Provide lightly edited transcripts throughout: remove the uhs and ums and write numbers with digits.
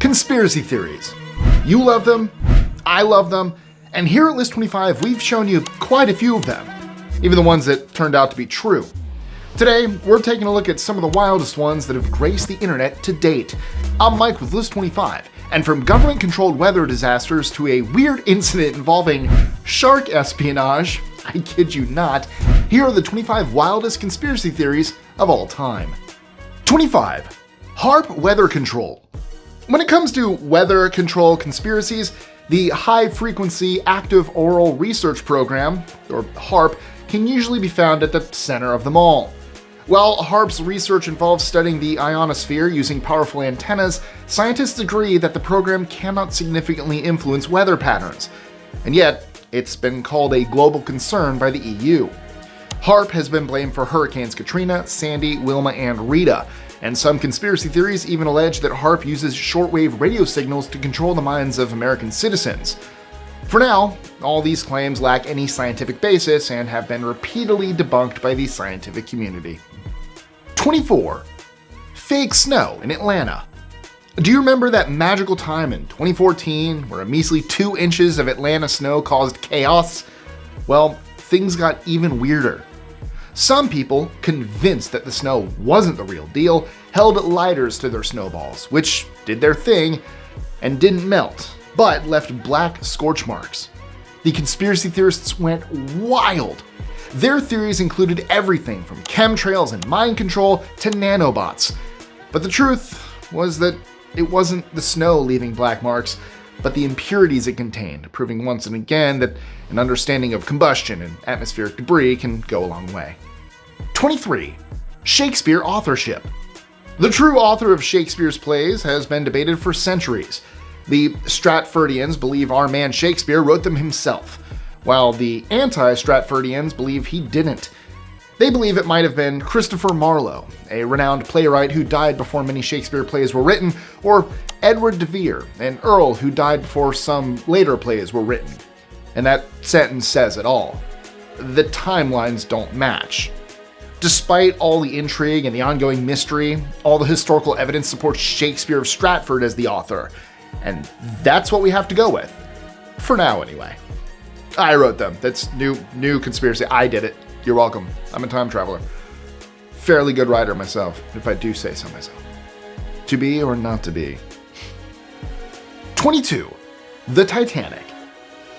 Conspiracy theories. You love them, I love them, and here at List 25 we've shown you quite a few of them, even the ones that turned out to be true. Today, we're taking a look at some of the wildest ones that have graced the internet to date. I'm Mike with List 25, and from government-controlled weather disasters to a weird incident involving shark espionage, I kid you not, here are the 25 wildest conspiracy theories of all time. 25. HAARP weather control. When it comes to weather control conspiracies, the High Frequency Active Oral Research Program, or HAARP, can usually be found at the center of them all. While HAARP's research involves studying the ionosphere using powerful antennas, scientists agree that the program cannot significantly influence weather patterns. And yet, it's been called a global concern by the EU. HAARP has been blamed for hurricanes Katrina, Sandy, Wilma, and Rita, and some conspiracy theories even allege that HAARP uses shortwave radio signals to control the minds of American citizens. For now, all these claims lack any scientific basis and have been repeatedly debunked by the scientific community. 24. Fake snow in Atlanta. Do you remember that magical time in 2014 where a measly 2 inches of Atlanta snow caused chaos? Well, things got even weirder. Some people, convinced that the snow wasn't the real deal, held lighters to their snowballs, which did their thing and didn't melt, but left black scorch marks. The conspiracy theorists went wild. Their theories included everything from chemtrails and mind control to nanobots. But the truth was that it wasn't the snow leaving black marks, but the impurities it contained, proving once and again that an understanding of combustion and atmospheric debris can go a long way. 23. Shakespeare Authorship. The true author of Shakespeare's plays has been debated for centuries. The Stratfordians believe our man Shakespeare wrote them himself, while the anti-Stratfordians believe he didn't. They believe it might have been Christopher Marlowe, a renowned playwright who died before many Shakespeare plays were written, or Edward de Vere, an earl who died before some later plays were written. And that sentence says it all. The timelines don't match. Despite all the intrigue and the ongoing mystery, all the historical evidence supports Shakespeare of Stratford as the author. And that's what we have to go with. For now, anyway. I wrote them. That's new conspiracy. I did it. You're welcome. I'm a time traveler. Fairly good writer myself, if I do say so myself. To be or not to be. 22. The Titanic.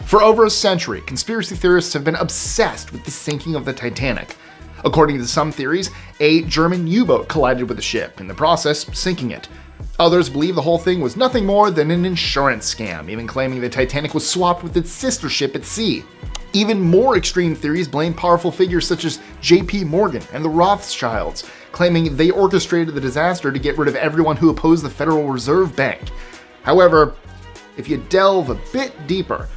For over a century, conspiracy theorists have been obsessed with the sinking of the Titanic. According to some theories, a German U-boat collided with the ship, in the process sinking it. Others believe the whole thing was nothing more than an insurance scam, even claiming the Titanic was swapped with its sister ship at sea. Even more extreme theories blame powerful figures such as J.P. Morgan and the Rothschilds, claiming they orchestrated the disaster to get rid of everyone who opposed the Federal Reserve Bank. However, if you delve a bit deeper,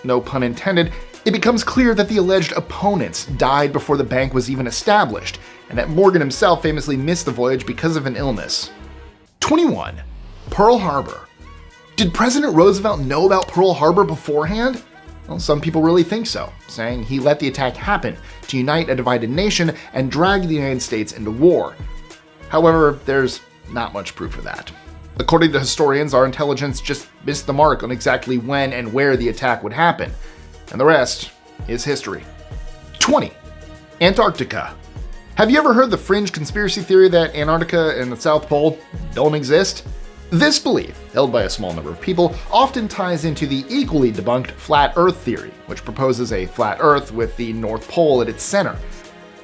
no pun intended, it becomes clear that the alleged opponents died before the bank was even established, and that Morgan himself famously missed the voyage because of an illness. 21. Pearl Harbor. Did President Roosevelt know about Pearl Harbor beforehand? Well, some people really think so, saying he let the attack happen to unite a divided nation and drag the United States into war. However, there's not much proof of that. According to historians, our intelligence just missed the mark on exactly when and where the attack would happen, and the rest is history. 20. Antarctica. Have you ever heard the fringe conspiracy theory that Antarctica and the South Pole don't exist? This belief, held by a small number of people, often ties into the equally debunked flat Earth theory, which proposes a flat Earth with the North Pole at its center.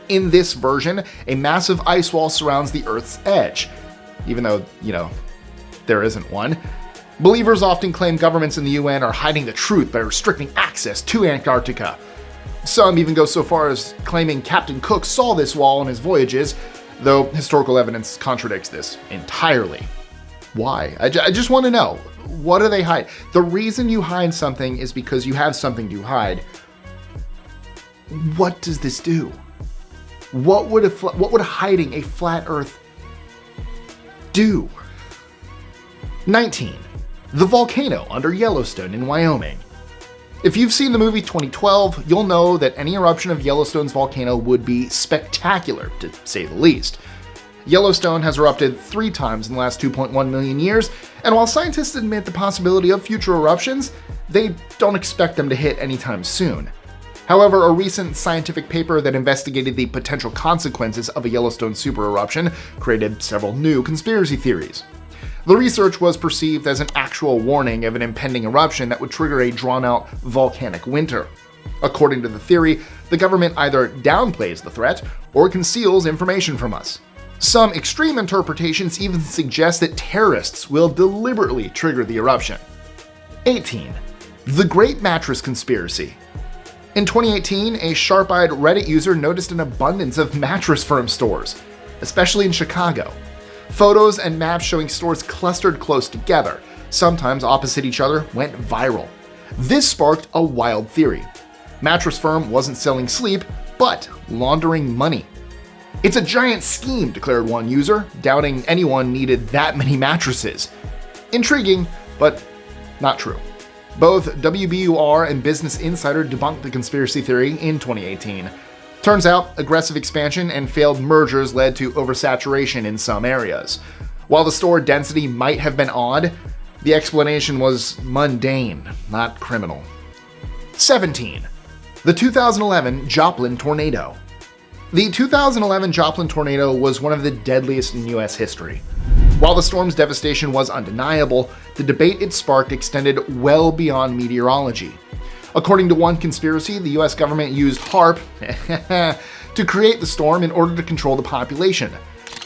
In this version, a massive ice wall surrounds the Earth's edge, even though, there isn't one. Believers often claim governments in the UN are hiding the truth by restricting access to Antarctica. Some even go so far as claiming Captain Cook saw this wall on his voyages, though historical evidence contradicts this entirely. Why? I just want to know. What do they hide? The reason you hide something is because you have something to hide. What does this do? What would hiding a flat Earth do? 19. The volcano under Yellowstone in Wyoming. If you've seen the movie 2012, you'll know that any eruption of Yellowstone's volcano would be spectacular, to say the least. Yellowstone has erupted 3 times in the last 2.1 million years, and while scientists admit the possibility of future eruptions, they don't expect them to hit anytime soon. However, a recent scientific paper that investigated the potential consequences of a Yellowstone supereruption created several new conspiracy theories. The research was perceived as an actual warning of an impending eruption that would trigger a drawn-out volcanic winter. According to the theory, the government either downplays the threat or conceals information from us. Some extreme interpretations even suggest that terrorists will deliberately trigger the eruption. 18. The Great Mattress Conspiracy. In 2018, a sharp-eyed Reddit user noticed an abundance of mattress firm stores, especially in Chicago. Photos and maps showing stores clustered close together, sometimes opposite each other, went viral. This sparked a wild theory. Mattress firm wasn't selling sleep, but laundering money. It's a giant scheme, declared one user, doubting anyone needed that many mattresses. Intriguing, but not true. Both WBUR and Business Insider debunked the conspiracy theory in 2018. Turns out, aggressive expansion and failed mergers led to oversaturation in some areas. While the store density might have been odd, the explanation was mundane, not criminal. 17. The 2011 Joplin Tornado. The 2011 Joplin Tornado was one of the deadliest in U.S. history. While the storm's devastation was undeniable, the debate it sparked extended well beyond meteorology. According to one conspiracy, the US government used HAARP to create the storm in order to control the population.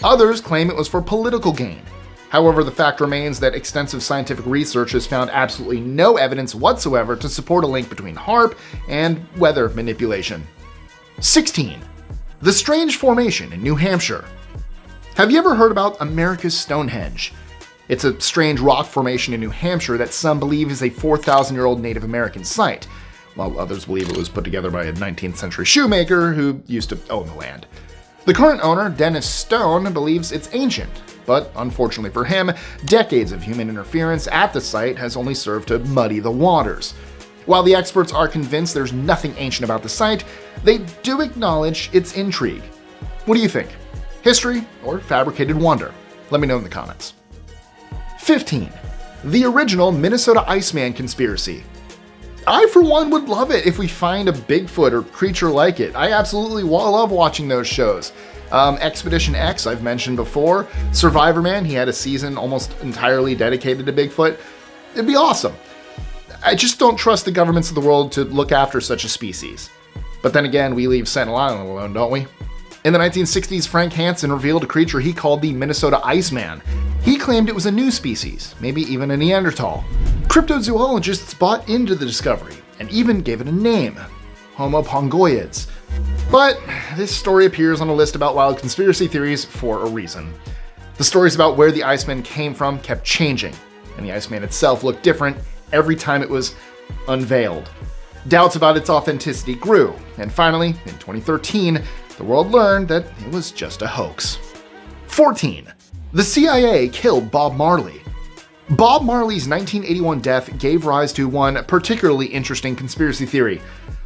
Others claim it was for political gain. However, the fact remains that extensive scientific research has found absolutely no evidence whatsoever to support a link between HAARP and weather manipulation. 16. The Strange Formation in New Hampshire. Have you ever heard about America's Stonehenge? It's a strange rock formation in New Hampshire that some believe is a 4,000-year-old Native American site, while others believe it was put together by a 19th century shoemaker who used to own the land. The current owner, Dennis Stone, believes it's ancient, but unfortunately for him, decades of human interference at the site has only served to muddy the waters. While the experts are convinced there's nothing ancient about the site, they do acknowledge its intrigue. What do you think? History or fabricated wonder? Let me know in the comments. 15. The original Minnesota Iceman conspiracy. I, for one, would love it if we find a Bigfoot or creature like it. I absolutely love watching those shows. Expedition X, I've mentioned before. Survivor Man, he had a season almost entirely dedicated to Bigfoot. It'd be awesome. I just don't trust the governments of the world to look after such a species. But then again, we leave Sentinel Island alone, don't we? In the 1960s, Frank Hansen revealed a creature he called the Minnesota Iceman. He claimed it was a new species, maybe even a Neanderthal. Cryptozoologists bought into the discovery and even gave it a name, Homo pongoides. But this story appears on a list about wild conspiracy theories for a reason. The stories about where the Iceman came from kept changing, and the Iceman itself looked different every time it was unveiled. Doubts about its authenticity grew, and finally, in 2013, the world learned that it was just a hoax. 14. The CIA Killed Bob Marley. Bob Marley's 1981 death gave rise to one particularly interesting conspiracy theory.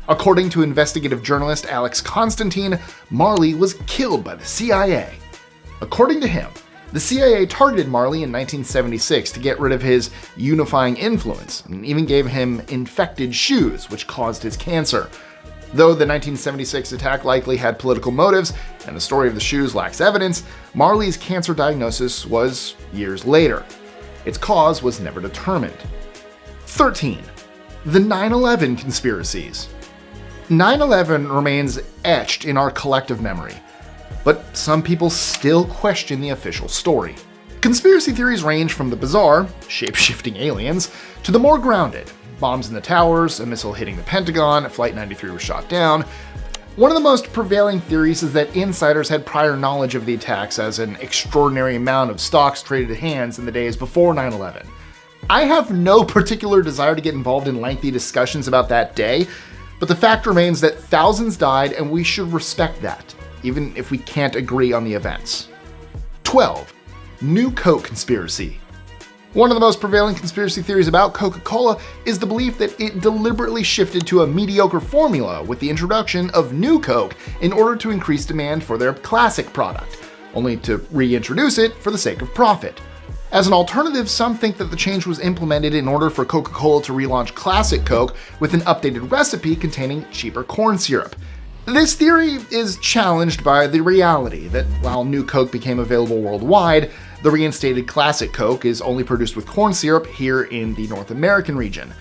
According to investigative journalist Alex Constantine, Marley was killed by the CIA. According to him, the CIA targeted Marley in 1976 to get rid of his unifying influence, and even gave him infected shoes, which caused his cancer. Though the 1976 attack likely had political motives, and the story of the shoes lacks evidence, Marley's cancer diagnosis was years later. Its cause was never determined. 13. The 9/11 conspiracies. 9/11 remains etched in our collective memory, but some people still question the official story. Conspiracy theories range from the bizarre, shape-shifting aliens, to the more grounded, bombs in the towers, a missile hitting the Pentagon, Flight 93 was shot down. One of the most prevailing theories is that insiders had prior knowledge of the attacks, as an extraordinary amount of stocks traded hands in the days before 9/11. I have no particular desire to get involved in lengthy discussions about that day, but the fact remains that thousands died and we should respect that, even if we can't agree on the events. 12. New Coke conspiracy. One of the most prevailing conspiracy theories about Coca-Cola is the belief that it deliberately shifted to a mediocre formula with the introduction of New Coke in order to increase demand for their classic product. only to reintroduce it for the sake of profit. As an alternative, some think that the change was implemented in order for Coca-Cola to relaunch Classic Coke with an updated recipe containing cheaper corn syrup. This theory is challenged by the reality that while New Coke became available worldwide, the reinstated Classic Coke is only produced with corn syrup here in the North American region,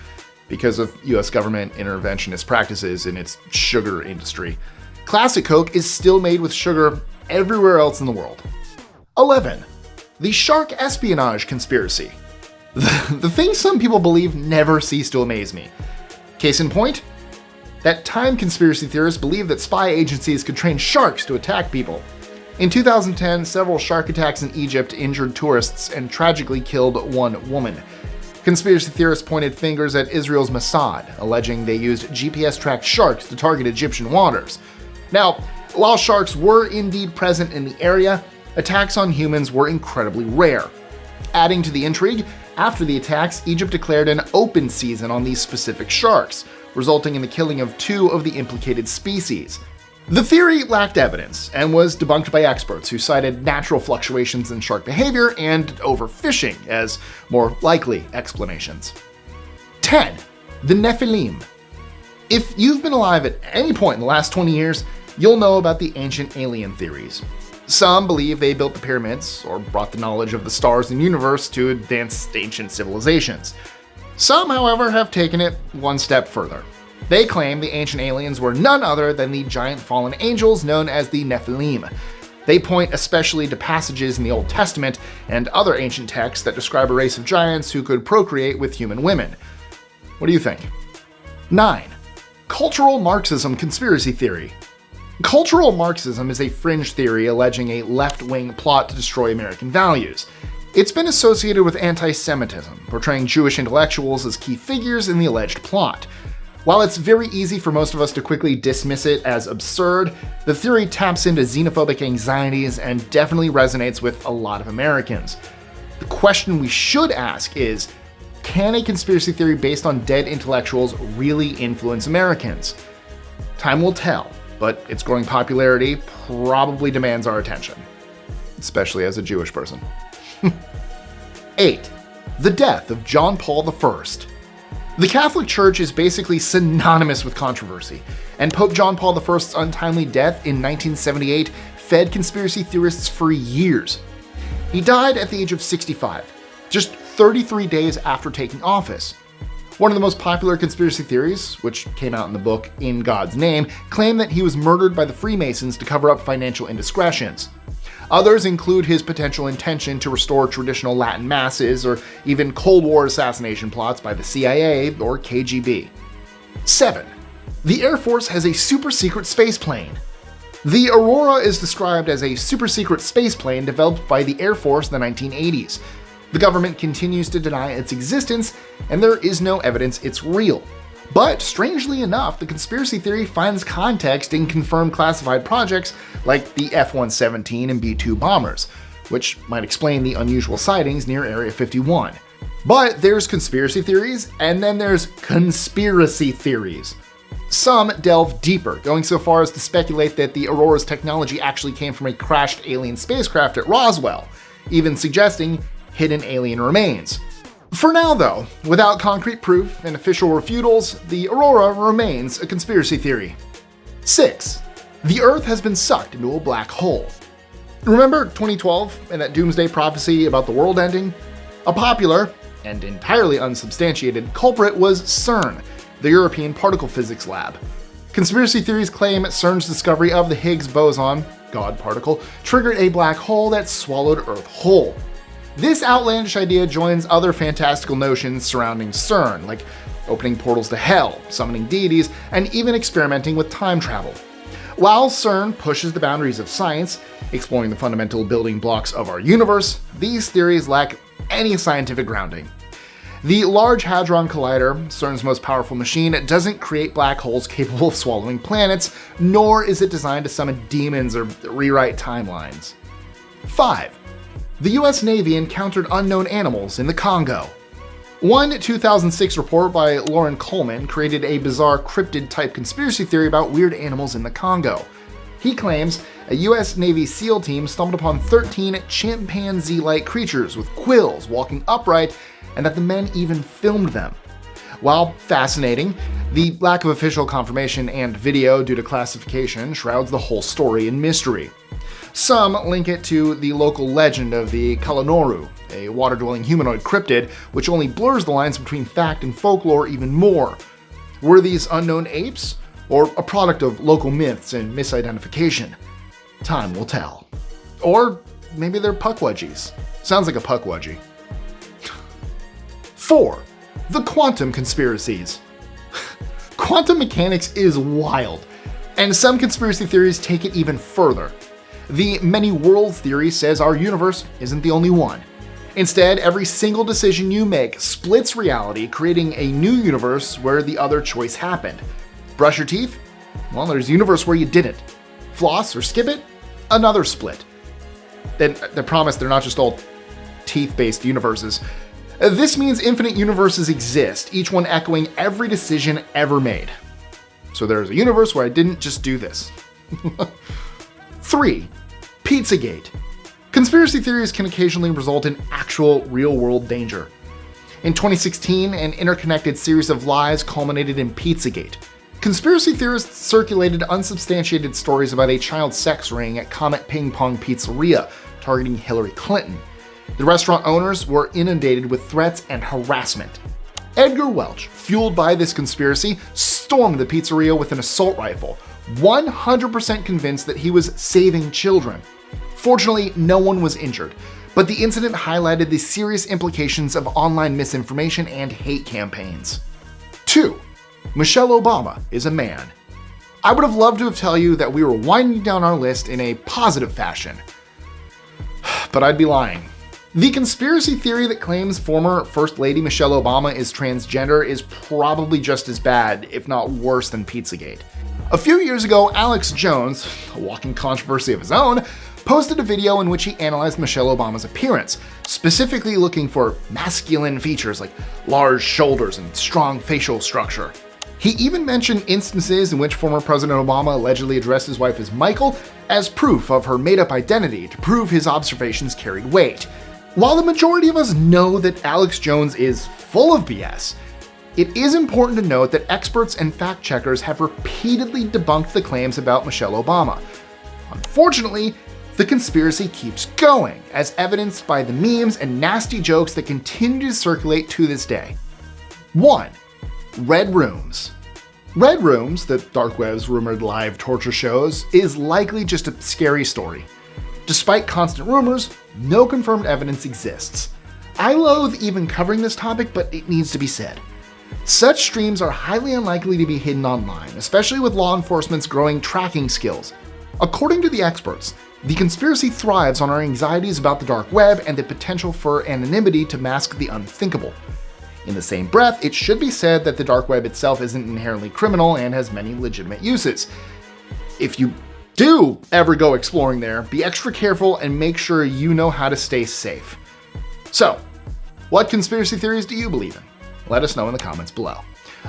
because of US government interventionist practices in its sugar industry. Classic Coke is still made with sugar everywhere else in the world. 11. The shark espionage conspiracy. The things some people believe never cease to amaze me. Case in point, that time conspiracy theorists believe that spy agencies could train sharks to attack people. In 2010, several shark attacks in Egypt injured tourists and tragically killed one woman. Conspiracy theorists pointed fingers at Israel's Mossad, alleging they used GPS-tracked sharks to target Egyptian waters. Now, while sharks were indeed present in the area, attacks on humans were incredibly rare. Adding to the intrigue, after the attacks, Egypt declared an open season on these specific sharks, resulting in the killing of 2 of the implicated species. The theory lacked evidence and was debunked by experts who cited natural fluctuations in shark behavior and overfishing as more likely explanations. 10. The Nephilim. If you've been alive at any point in the last 20 years, you'll know about the ancient alien theories. Some believe they built the pyramids or brought the knowledge of the stars and universe to advanced ancient civilizations. Some, however, have taken it one step further. They claim the ancient aliens were none other than the giant fallen angels known as the Nephilim. They point especially to passages in the Old Testament and other ancient texts that describe a race of giants who could procreate with human women. What do you think? 9. Cultural Marxism conspiracy theory. Cultural Marxism is a fringe theory alleging a left-wing plot to destroy American values. It's been associated with anti-Semitism, portraying Jewish intellectuals as key figures in the alleged plot. While it's very easy for most of us to quickly dismiss it as absurd, the theory taps into xenophobic anxieties and definitely resonates with a lot of Americans. The question we should ask is, can a conspiracy theory based on dead intellectuals really influence Americans? Time will tell, but its growing popularity probably demands our attention, especially as a Jewish person. 8. The death of John Paul I. The Catholic Church is basically synonymous with controversy, and Pope John Paul I's untimely death in 1978 fed conspiracy theorists for years. He died at the age of 65, just 33 days after taking office. One of the most popular conspiracy theories, which came out in the book In God's Name, claim that he was murdered by the Freemasons to cover up financial indiscretions. Others include his potential intention to restore traditional Latin masses or even Cold War assassination plots by the CIA or KGB. 7. The Air Force has a super-secret space plane. The Aurora is described as a super-secret space plane developed by the Air Force in the 1980s. The government continues to deny its existence, and there is no evidence it's real. But strangely enough, the conspiracy theory finds context in confirmed classified projects like the F-117 and B-2 bombers, which might explain the unusual sightings near Area 51. But there's conspiracy theories, and then there's conspiracy theories. Some delve deeper, going so far as to speculate that the Aurora's technology actually came from a crashed alien spacecraft at Roswell, even suggesting hidden alien remains. For now, though, without concrete proof and official refutals, the Aurora remains a conspiracy theory. 6. The Earth has been sucked into a black hole. Remember 2012 and that doomsday prophecy about the world ending? A popular, and entirely unsubstantiated, culprit was CERN, the European Particle Physics Lab. Conspiracy theories claim CERN's discovery of the Higgs boson, God particle, triggered a black hole that swallowed Earth whole. This outlandish idea joins other fantastical notions surrounding CERN, like opening portals to hell, summoning deities, and even experimenting with time travel. While CERN pushes the boundaries of science, exploring the fundamental building blocks of our universe, these theories lack any scientific grounding. The Large Hadron Collider, CERN's most powerful machine, doesn't create black holes capable of swallowing planets, nor is it designed to summon demons or rewrite timelines. 5. The US Navy encountered unknown animals in the Congo. One 2006 report by Lauren Coleman created a bizarre cryptid-type conspiracy theory about weird animals in the Congo. He claims a US Navy SEAL team stumbled upon 13 chimpanzee-like creatures with quills walking upright, and that the men even filmed them. While fascinating, the lack of official confirmation and video due to classification shrouds the whole story in mystery. Some link it to the local legend of the Kalanoru, a water-dwelling humanoid cryptid, which only blurs the lines between fact and folklore even more. Were these unknown apes, or a product of local myths and misidentification? Time will tell. Or maybe they're puckwudgies. Sounds like a puckwudgie. 4. The Quantum Conspiracies. Quantum mechanics is wild, and some conspiracy theories take it even further. The many worlds theory says our universe isn't the only one. Instead, every single decision you make splits reality, creating a new universe where the other choice happened. Brush your teeth? Well, there's a universe where you didn't. Floss or skip it? Another split. Then I promise they're not just all teeth-based universes. This means infinite universes exist, each one echoing every decision ever made. So there's a universe where I didn't just do this. 3. PizzaGate. Conspiracy theories can occasionally result in actual real-world danger. In 2016, an interconnected series of lies culminated in PizzaGate. Conspiracy theorists circulated unsubstantiated stories about a child sex ring at Comet Ping Pong Pizzeria, targeting Hillary Clinton. The restaurant owners were inundated with threats and harassment. Edgar Welch, fueled by this conspiracy, stormed the pizzeria with an assault rifle, 100% convinced that he was saving children. Fortunately, no one was injured, but the incident highlighted the serious implications of online misinformation and hate campaigns. 2. Michelle Obama is a man. I would have loved to have told you that we were winding down our list in a positive fashion, but I'd be lying. The conspiracy theory that claims former First Lady Michelle Obama is transgender is probably just as bad, if not worse, than Pizzagate. A few years ago, Alex Jones, a walking controversy of his own, posted a video in which he analyzed Michelle Obama's appearance, specifically looking for masculine features like large shoulders and strong facial structure. He even mentioned instances in which former President Obama allegedly addressed his wife as Michael as proof of her made-up identity to prove his observations carried weight. While the majority of us know that Alex Jones is full of BS, it is important to note that experts and fact-checkers have repeatedly debunked the claims about Michelle Obama. Unfortunately, the conspiracy keeps going, as evidenced by the memes and nasty jokes that continue to circulate to this day. 1. Red Rooms. Red Rooms, the dark web's rumored live torture shows, is likely just a scary story. Despite constant rumors, no confirmed evidence exists. I loathe even covering this topic, but it needs to be said. Such streams are highly unlikely to be hidden online, especially with law enforcement's growing tracking skills. According to the experts, the conspiracy thrives on our anxieties about the dark web and the potential for anonymity to mask the unthinkable. In the same breath, it should be said that the dark web itself isn't inherently criminal and has many legitimate uses. If you do ever go exploring there, be extra careful and make sure you know how to stay safe. So, what conspiracy theories do you believe in? Let us know in the comments below.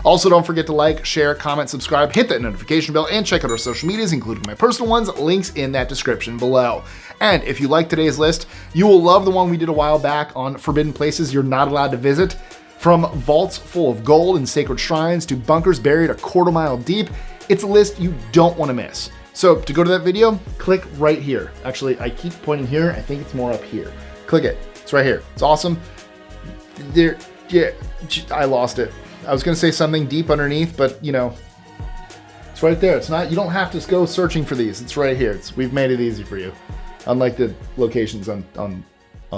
Also, don't forget to like, share, comment, subscribe, hit that notification bell, and check out our social medias, including my personal ones, links in that description below. And if you like today's list, you will love the one we did a while back on forbidden places you're not allowed to visit. From vaults full of gold and sacred shrines to bunkers buried a quarter-mile deep, it's a list you don't want to miss. So to go to that video, click right here. Actually, I keep pointing here. I think it's more up here. Click it. It's right here. It's awesome. There, yeah, I lost it. I was going to say something deep underneath, but you know, it's right there. It's not, you don't have to go searching for these. It's right here. We've made it easy for you. Unlike the locations on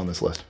this list.